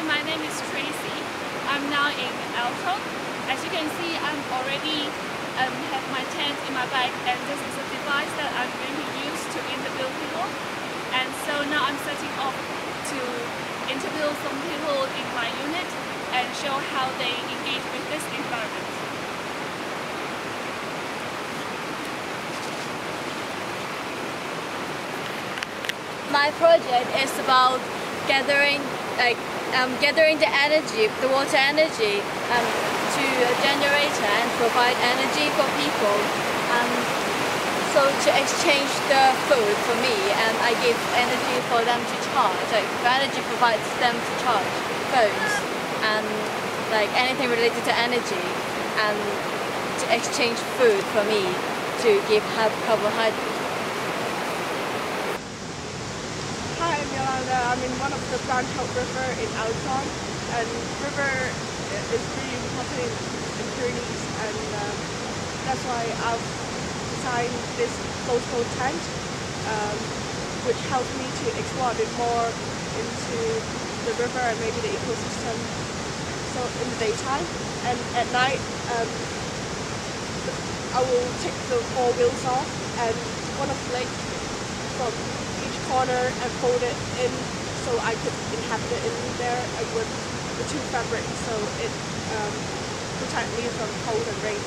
my name is Tracy. I'm now in Alton. As you can see, I'm already have my tent in my bag, and this is a device that I'm going to use to interview people. And so now I'm setting off to interview some people in my unit and show how they engage with this environment. My project is about gathering the energy, the water energy, to a generator and provide energy for people. So to exchange the food for me, and I give energy for them to charge. Like energy provides them to charge phones and like anything related to energy, and to exchange food for me to give carbohydrates. Hi, I'm Yolanda. I'm in one of the branch out river in Alton, and river is really important in Pyrenees, and that's why I've designed this floatable tent, which helps me to explore a bit more into the river and maybe the ecosystem. So in the daytime, and at night, I will take the 4 wheels off and one of the legs from each corner and fold it in so I could inhabit it in there with the 2 fabrics, so it protects me from cold and rain.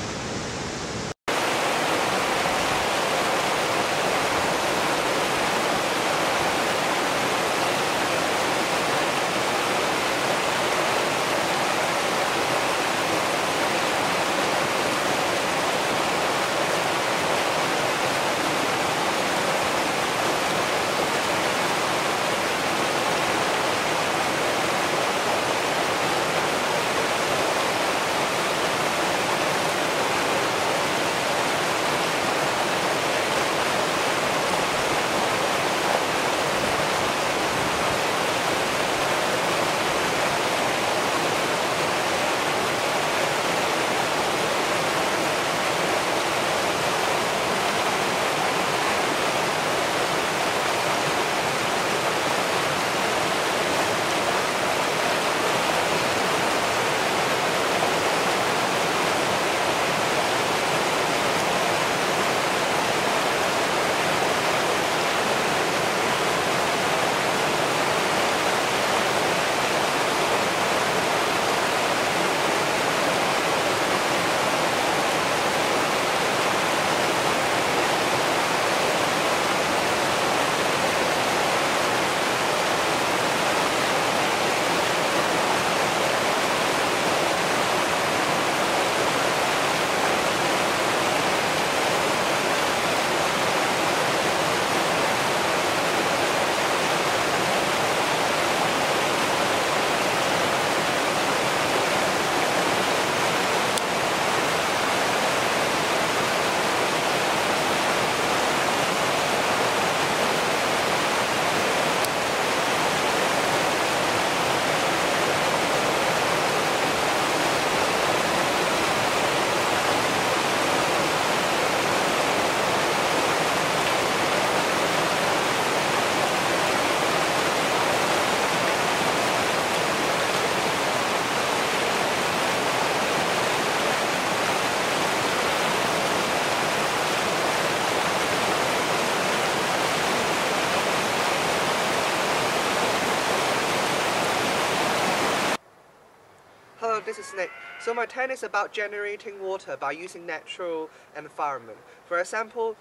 Hello, this is Nick. So my tent is about generating water by using natural environment. For example,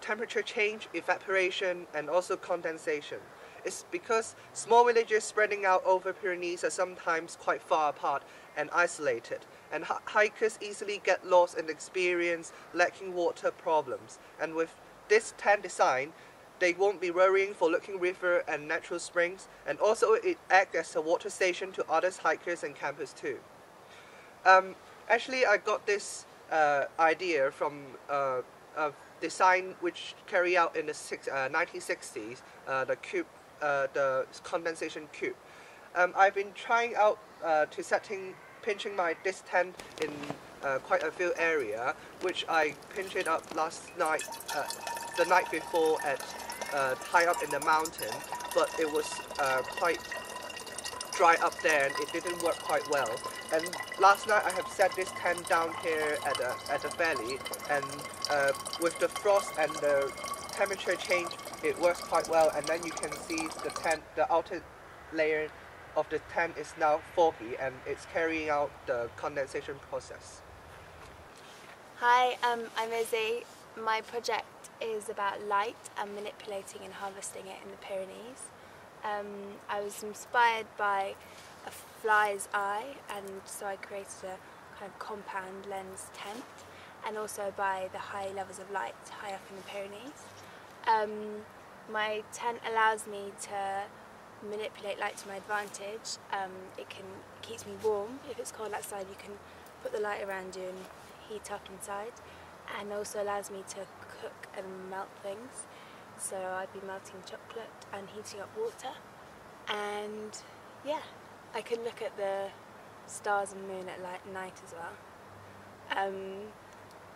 temperature change, evaporation, and also condensation. It's because small villages spreading out over Pyrenees are sometimes quite far apart and isolated, and hikers easily get lost and experience lacking water problems. And with this tent design, they won't be worrying for looking river and natural springs, and also it acts as a water station to other hikers and campers too. Actually, I got this idea from a design which carried out in the 1960s, the condensation cube. I've been trying out pinching this tent in quite a few area, which I pinched it up last night, the night before at high up in the mountain, but it was quite dry up there and it didn't work quite well. And last night I have set this tent down here at the valley, and with the frost and the temperature change, it works quite well. And then you can see the outer layer of the tent is now foggy and it's carrying out the condensation process. Hi, I'm Izzy. My project is about light and manipulating and harvesting it in the Pyrenees. I was inspired by a fly's eye, and so I created a kind of compound lens tent, and also by the high levels of light high up in the Pyrenees. My tent allows me to manipulate light to my advantage. It keeps me warm. If it's cold outside, you can put the light around you and heat up inside, and also allows me to cook and melt things. So I'd be melting chocolate and heating up water, and yeah, I can look at the stars and moon at night as well.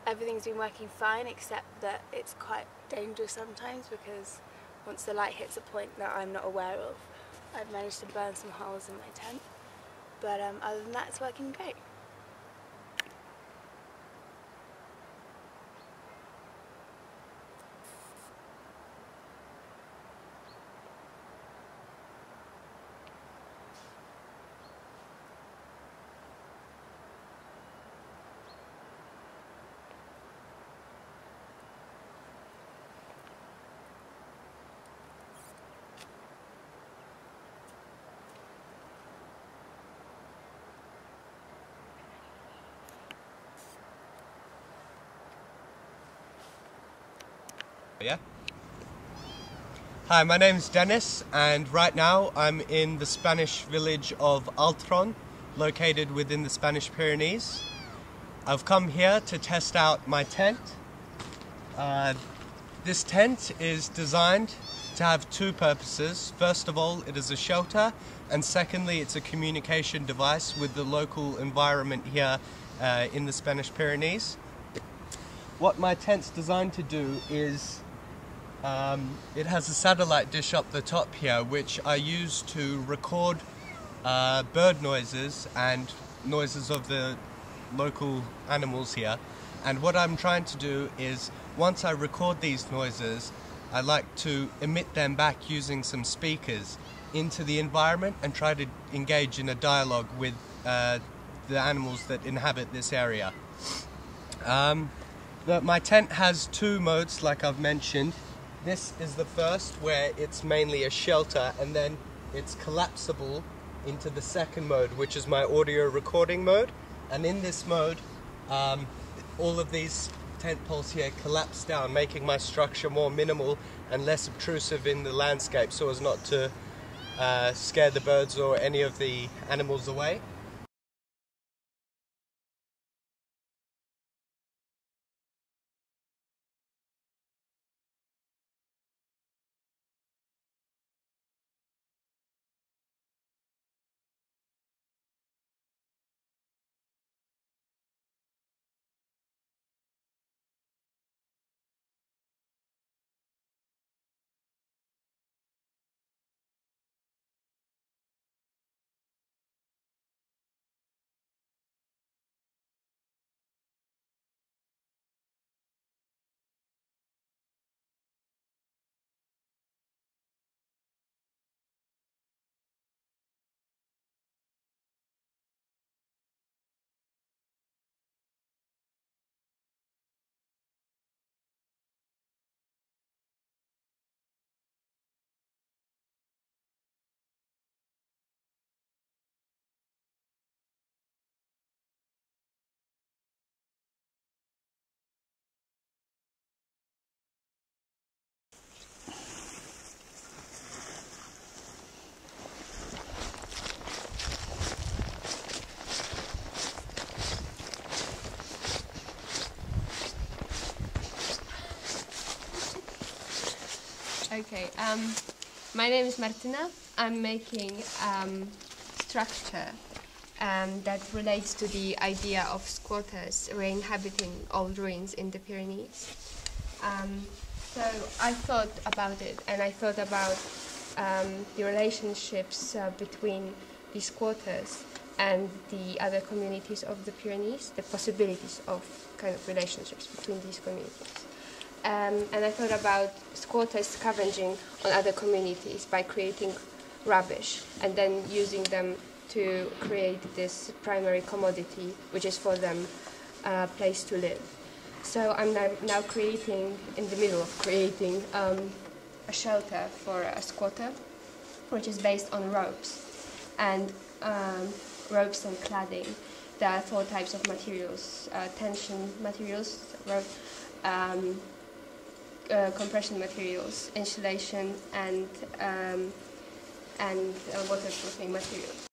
Everything's been working fine, except that it's quite dangerous sometimes, because once the light hits a point that I'm not aware of, I've managed to burn some holes in my tent, but other than that, it's working great. Yeah. Hi, my name is Dennis, and right now I'm in the Spanish village of Altron, located within the Spanish Pyrenees. I've come here to test out my tent. This tent is designed to have two purposes. First of all, it is a shelter, and secondly, it's a communication device with the local environment here in the Spanish Pyrenees. What my tent's designed to do is it has a satellite dish up the top here, which I use to record bird noises and noises of the local animals here. And what I'm trying to do is, once I record these noises, I like to emit them back using some speakers into the environment and try to engage in a dialogue with the animals that inhabit this area. My tent has two modes, like I've mentioned. This is the first, where it's mainly a shelter, and then it's collapsible into the second mode, which is my audio recording mode. And in this mode, all of these tent poles here collapse down, making my structure more minimal and less obtrusive in the landscape, so as not to scare the birds or any of the animals away. Okay, my name is Martina. I'm making structure that relates to the idea of squatters re-inhabiting old ruins in the Pyrenees. So I thought about it, and I thought about the relationships between the squatters and the other communities of the Pyrenees, the possibilities of kind of relationships between these communities. And I thought about squatters scavenging on other communities by creating rubbish and then using them to create this primary commodity, which is for them a place to live. So I'm now creating, in the middle of creating, a shelter for a squatter, which is based on ropes and cladding. There are 4 types of materials: tension materials, rope, compression materials, insulation, and waterproofing materials.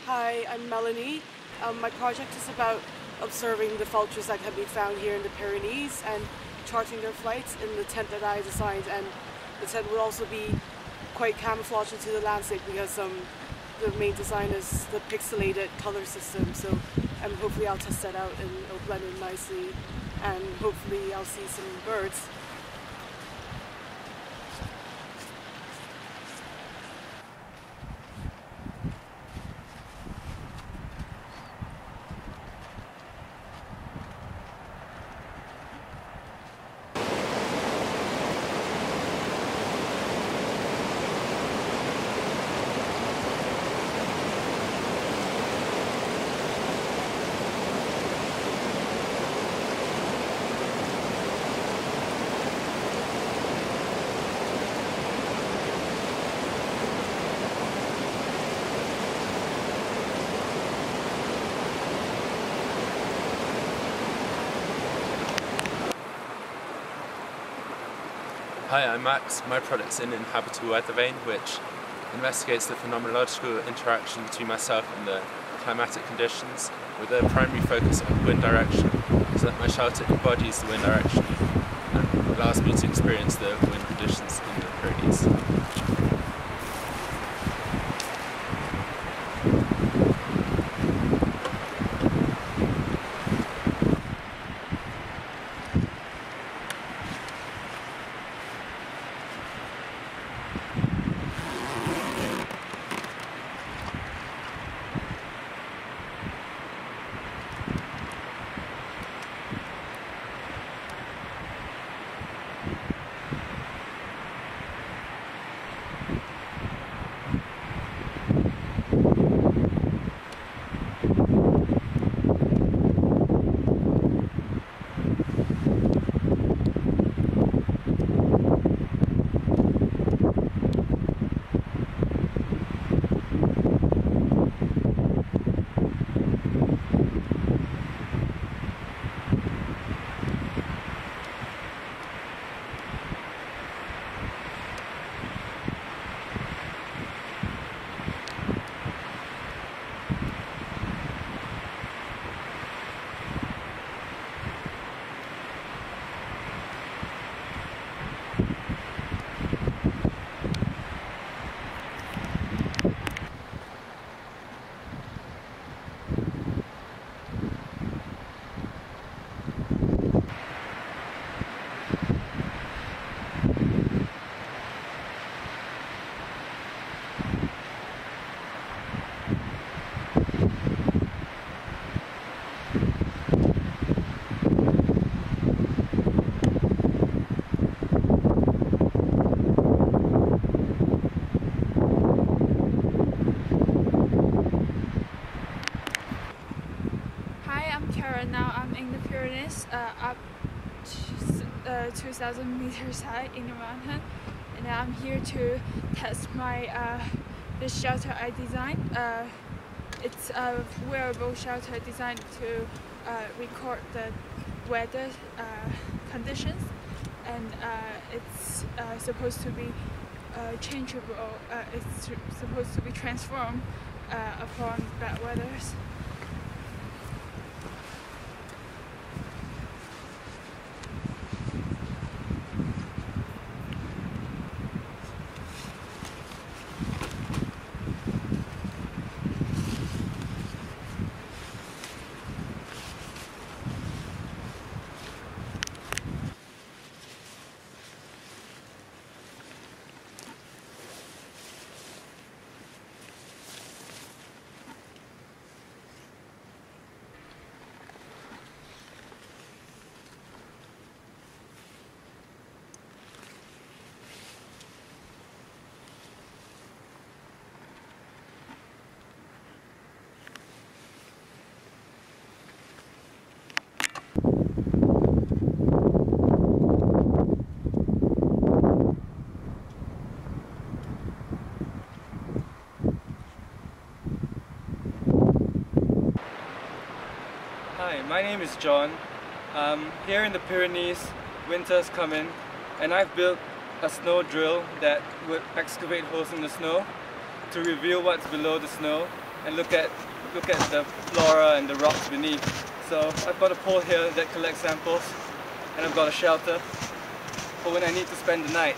Hi, I'm Melanie. My project is about observing the vultures that can be found here in the Pyrenees and charting their flights in the tent that I designed. And the tent will also be quite camouflaged into the landscape because the main design is the pixelated color system. So hopefully I'll test that out and it'll blend in nicely, and hopefully I'll see some birds. Hi, I'm Max. My project's in inhabit weather vane, which investigates the phenomenological interaction between myself and the climatic conditions, with a primary focus on wind direction, so that my shelter embodies the wind direction and allows me to experience the wind conditions in the Pyrenees. Now I'm in the Pyrenees, up 2,000 meters high in the mountain, and I'm here to test my this shelter I designed. It's a wearable shelter designed to record the weather conditions, and it's supposed to be changeable. It's supposed to be transformed upon bad weathers. Hi, my name is John. Here in the Pyrenees, winter's coming, and I've built a snow drill that would excavate holes in the snow to reveal what's below the snow and look at the flora and the rocks beneath. So I've got a pole here that collects samples, and I've got a shelter for when I need to spend the night.